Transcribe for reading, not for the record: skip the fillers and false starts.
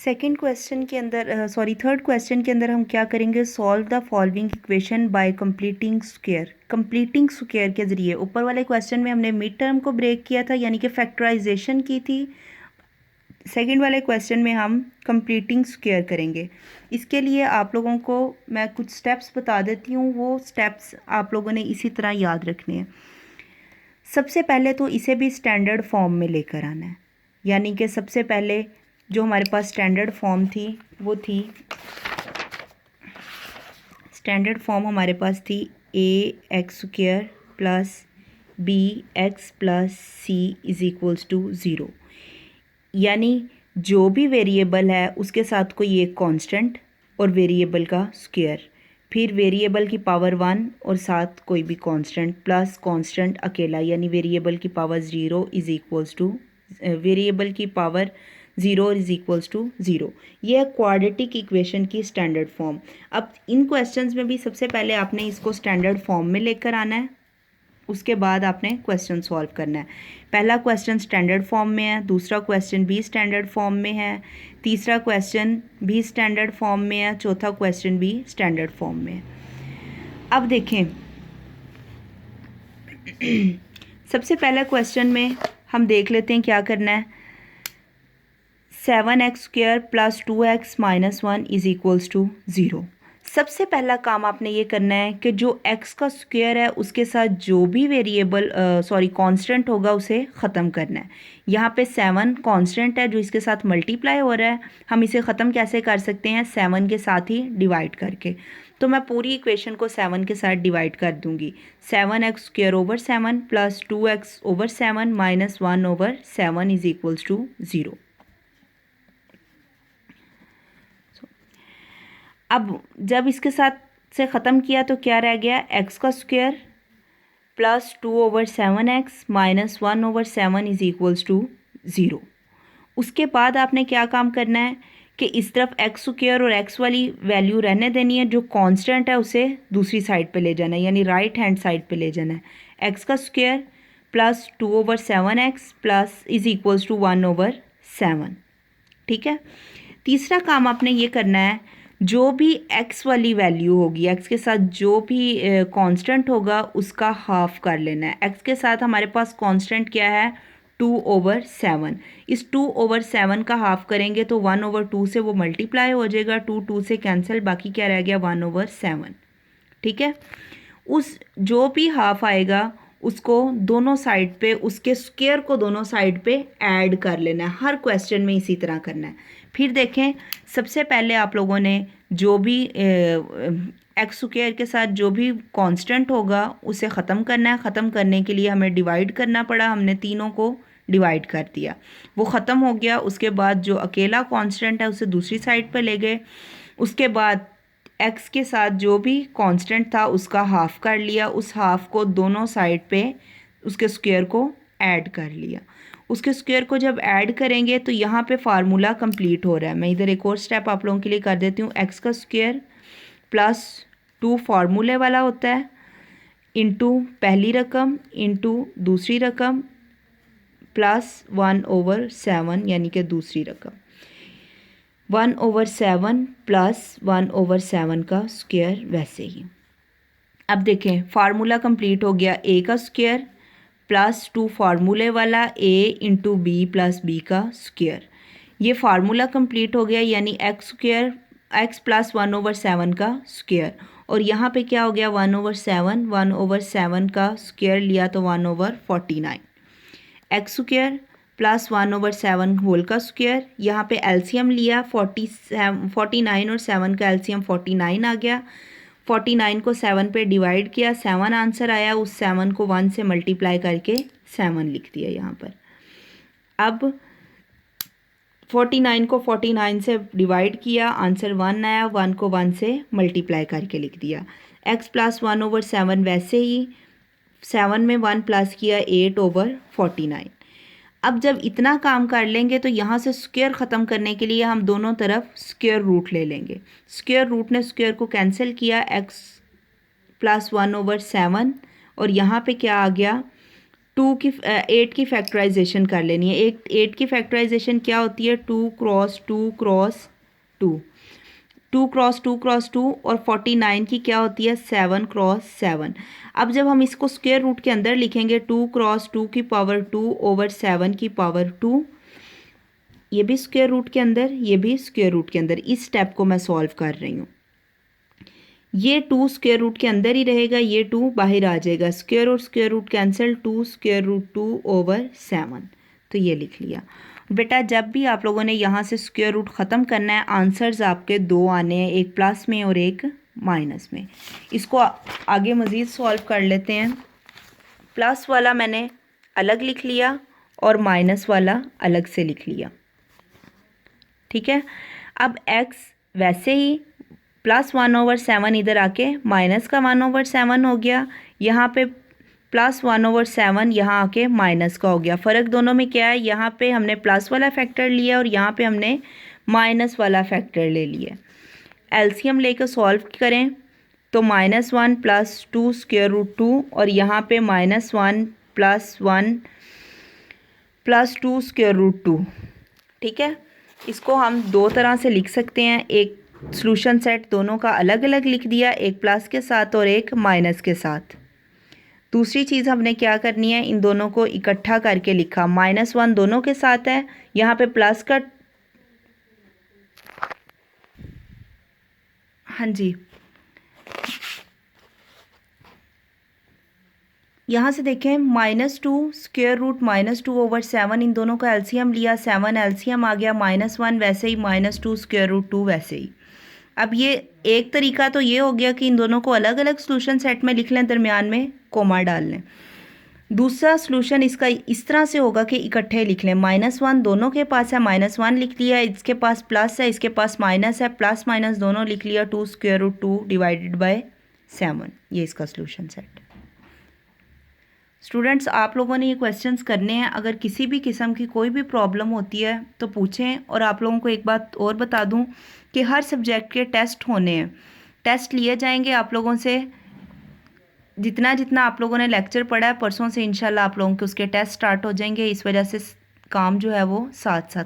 Second question के अंदर third question के अंदर हम क्या करेंगे, solve the following equation by completing square. Completing square के ज़रिए ऊपर वाले क्वेश्चन में हमने मिड टर्म को ब्रेक किया था, यानी कि फैक्टराइजेशन की थी। सेकंड वाले क्वेश्चन में हम कंप्लीटिंग स्क्वायर करेंगे। इसके लिए आप लोगों को मैं कुछ स्टेप्स बता देती हूँ, वो स्टेप्स आप लोगों ने इसी तरह याद रखने हैं। सबसे पहले तो इसे भी स्टैंडर्ड फॉर्म में लेकर आना है, यानी कि सबसे पहले जो हमारे पास स्टैंडर्ड फॉर्म थी वो थी, स्टैंडर्ड फॉर्म हमारे पास थी A X square plus B X plus C is equals to zero. यानी जो भी वेरिएबल है उसके साथ कोई एक कांस्टेंट और वेरिएबल का स्क्वायर, फिर वेरिएबल की पावर 1 और साथ कोई भी कांस्टेंट प्लस कांस्टेंट अकेला, यानी वेरिएबल की power 0 is equals two variable की पावर 0 इज़ इक्वल्स टू 0। यह है क्वाड्रेटिक इक्वेशन की स्टैंडर्ड फॉर्म। अब इन क्वेश्चंस में भी सबसे पहले आपने इसको स्टैंडर्ड फॉर्म में लेकर आना है, उसके बाद आपने क्वेश्चन सॉल्व करना है। पहला क्वेश्चन स्टैंडर्ड फॉर्म में है, दूसरा क्वेश्चन भी स्टैंडर्ड फॉर्म में है, तीसरा क्वेश्चन भी स्टैंडर्ड फॉर्म में है, चौथा क्वेश्चन भी स्टैंडर्ड फॉर्म में है। अब देखें सबसे पहला क्वेश्चन में हम देख लेते हैं क्या करना है। 7x square plus 2x minus 1 is equals to 0। सबसे पहला काम आपने ये करना है कि जो x का स्क्वायर है उसके साथ जो भी वेरिएबल कांस्टेंट होगा उसे ख़त्म करना है। यहाँ पे 7 कांस्टेंट है जो इसके साथ मल्टीप्लाई हो रहा है, हम इसे ख़त्म कैसे कर सकते हैं, 7 के साथ ही डिवाइड करके। तो मैं पूरी इक्वेशन को 7 के साथ डिवाइड कर दूंगी। 7x square over 7 plus 2x over 7 minus 1 over 7 is equals to 0। अब जब इसके साथ से ख़त्म किया तो क्या रह गया, x का square plus 2 over 7x minus 1 over 7 is equals to 0। उसके बाद आपने क्या काम करना है कि इस तरफ x स्क्वायर और x वाली वैल्यू रहने देनी है, जो कांस्टेंट है उसे दूसरी साइड पे ले जाना है, यानी राइट हैंड साइड पे ले जाना है। x का square plus 2 over 7x plus is equals to 1 over 7। ठीक है। तीसरा काम आपने ये करना है, जो भी x वाली वैल्यू होगी, x के साथ जो भी कांस्टेंट होगा उसका हाफ कर लेना है। x के साथ हमारे पास कांस्टेंट क्या है, 2 ओवर 7। इस 2 ओवर 7 का हाफ करेंगे तो 1 ओवर 2 से वो मल्टीप्लाई हो जाएगा, 2 से कैंसिल, बाकी क्या रह गया 1 ओवर 7। ठीक है। उस जो भी हाफ आएगा उसको दोनों साइड पे, उसके स्क्वायर को दोनों साइड पे ऐड कर लेना है। हर क्वेश्चन में इसी तरह करना है। फिर देखें, सबसे पहले आप लोगों ने जो भी एक्स स्क्वायर के साथ जो भी कांस्टेंट होगा उसे ख़त्म करना है। ख़त्म करने के लिए हमें डिवाइड करना पड़ा, हमने तीनों को डिवाइड कर दिया, वो ख़त्म हो गया। उसके बाद जो अकेला कांस्टेंट है उसे दूसरी साइड पर ले गए। उसके बाद x के साथ जो भी कांस्टेंट था उसका हाफ कर लिया, उस हाफ को दोनों साइड पे उसके स्क्वायर को ऐड कर लिया। उसके स्क्वायर को जब ऐड करेंगे तो यहाँ पे फार्मूला कंप्लीट हो रहा है। मैं इधर एक और स्टेप आप लोगों के लिए कर देती हूँ। x का स्क्वायर प्लस 2 फार्मूले वाला होता है, इंटू पहली रकम इंटू दूसरी रकम प्लस 1 ओवर 7, यानी कि दूसरी रकम 1 ओवर 7 प्लस 1 ओवर 7 का स्क्वायर वैसे ही। अब देखें फार्मूला कंप्लीट हो गया, a का स्क्वायर प्लस 2 फार्मूले वाला a into B plus B का स्क्वायर। ये फार्मूला कंप्लीट हो गया, यानी x square x plus 1 over 7 का स्क्वायर। और यहाँ पे क्या हो गया 1 ओवर 7, 1 ओवर 7 का स्क्वायर लिया तो 1 over 49। X square plus 1 over 7 whole का स्क्वायर। यहाँ पे एलसीएम लिया 49 और 7 का एलसीएम 49 आ गया। 49 को 7 पे डिवाइड किया, 7 आंसर आया। उस 7 को 1 से मल्टीप्लाई करके 7 लिख दिया यहाँ पर। अब 49 को 49 से डिवाइड किया, आंसर 1 आया। 1 को 1 से मल्टीप्लाई करके लिख दिया। x प्लस 1 ओवर 7 वैसे ही 7 में 1 प्लस किया 8 ओवर 49। अब जब इतना काम कर लेंगे तो यहाँ से स्क्वायर ख़त्म करने के लिए हम दोनों तरफ स्क्वायर रूट ले लेंगे। स्क्वायर रूट ने स्क्वायर को कैंसिल किया, x प्लस 1 ओवर 7 और यहाँ पे क्या आ गया 8 की फैक्टराइजेशन कर लेनी है। 8 की फैक्टराइजेशन क्या होती है? 2 क्रॉस 2 क्रॉस 2, 2 क्रॉस 2 क्रॉस 2, और 49 की क्या होती है? 7 क्रॉस 7। अब जब हम इसको स्क्वायर रूट के अंदर लिखेंगे, 2 क्रॉस 2 की पावर 2 ओवर 7 की पावर 2, ये भी स्क्वायर रूट के अंदर, ये भी स्क्वायर रूट के अंदर। इस स्टेप को मैं सॉल्व कर रही हूँ। ये 2 स्क्वायर रूट के अंदर ही रहेगा, ये 2 बाहर आ जाएगा, स्क्वायर और square root cancel, 2 square root 2 over 7। तो ये लिख लिया। बेटा जब भी आप लोगों ने यहाँ से स्क्वायर रूट ख़त्म करना है, आंसर्स आपके दो आने हैं, एक प्लस में और एक माइनस में। इसको आगे मज़ीद सॉल्व कर लेते हैं। प्लस वाला मैंने अलग लिख लिया और माइनस वाला अलग से लिख लिया, ठीक है। अब x वैसे ही +1/7 इधर आके -1/7 हो गया, यहाँ पे +1/7 यहाँ आके माइनस का हो गया। फ़र्क दोनों में क्या है? यहाँ पे हमने प्लस वाला फैक्टर लिया और यहाँ पे हमने माइनस वाला फैक्टर ले लिया। एलसीएम लेकर सॉल्व करें तो -1 + 2 स्क्वायर रूट 2, और यहाँ पे -1 + 1 + 2 स्क्वायर रूट 2, ठीक है। इसको हम दो तरह से लिख सकते हैं। एक सॉल्यूशन सेट दोनों का अलग अलग लिख दिया, एक प्लस के साथ और एक माइनस के साथ। दूसरी चीज़ हमने क्या करनी है, इन दोनों को इकट्ठा करके लिखा। -1 दोनों के साथ है, यहाँ पे प्लस का, हाँ जी, यहाँ से देखें -2 स्क्वायर रूट -2/7, इन दोनों का एलसीएम लिया, 7 एलसीएम आ गया, -1 वैसे ही, -2 स्क्वायर रूट 2 वैसे ही। अब ये एक तरीका तो ये हो गया कि इन दोनों को अलग अलग सॉल्यूशन सेट में लिख लें, दरमियान में कोमा डाल लें। दूसरा सॉल्यूशन इसका इस तरह से होगा कि इकट्ठे लिख लें। -1 दोनों के पास है, -1 लिख लिया, इसके पास प्लस है, इसके पास माइनस है, प्लस माइनस दोनों लिख लिया, 2 स्क्वायर रूट 2 डिवाइडेड बाय 7, ये इसका सॉल्यूशन सेट। स्टूडेंट्स आप लोगों ने ये क्वेश्चंस करने हैं। अगर किसी भी किस्म की कोई भी प्रॉब्लम होती है तो पूछें। और आप लोगों को एक बात और बता दूं कि हर सब्जेक्ट के टेस्ट होने हैं, टेस्ट लिए जाएंगे आप लोगों से। जितना जितना आप लोगों ने लेक्चर पढ़ा है, परसों से इंशाल्लाह आप लोगों के उसके टेस्ट स्टार्ट हो जाएंगे। इस वजह से काम जो है वो साथ साथ